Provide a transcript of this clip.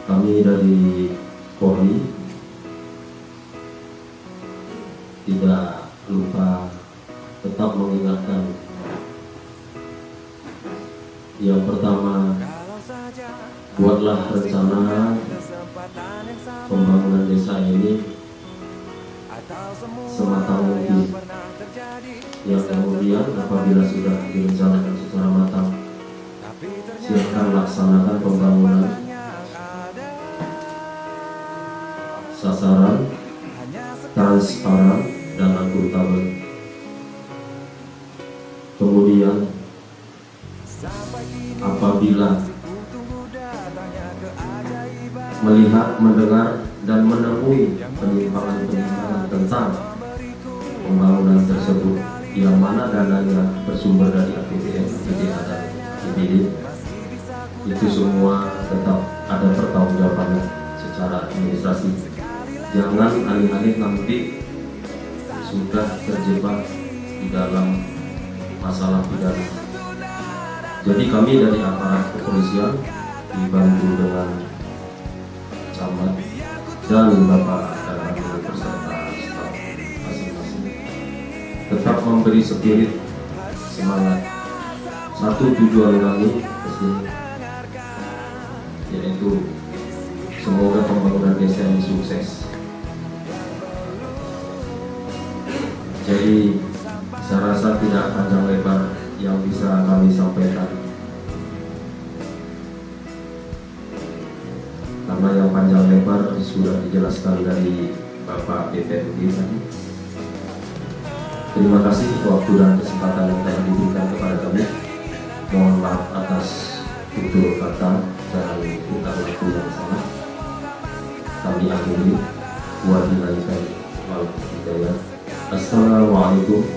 Kami dari Polri tidak lupa tetap mengingatkan yang pertama, buatlah rencana pembangunan desa ini sematang mungkin. Yang kemudian apabila sudah direncanakan secara matang, silakan laksanakan pembangunan. Sasaran transparan dan akuntabel. Kemudian apabila melihat, mendengar, dan menemui penyimpangan-penyimpangan tentang pembangunan tersebut yang mana dananya bersumber dari APBN, APBA, dan APBD, itu semua tetap ada pertanggungjawabannya secara administrasi. Jangan alih-alih nanti sudah terjebak di dalam masalah pidana. Jadi kami dari aparat kepolisian dibantu dengan camat dan Bapak dan beserta staf masing-masing tetap memberi spirit semangat. Satu tujuan kami kesini, yaitu semoga pembangunan desa ini sukses. Jadi saya rasa tidak panjang lebar yang bisa kami sampaikan, karena yang panjang lebar sudah dijelaskan dari Bapak BPMD tadi. Terima kasih waktu dan kesempatan yang telah diberikan kepada kami. Mohon maaf atas tutur kata dan tingkah laku yang salah. Kami akhiri. Wabillahi taufiq wal hidayah. Assalamualaikum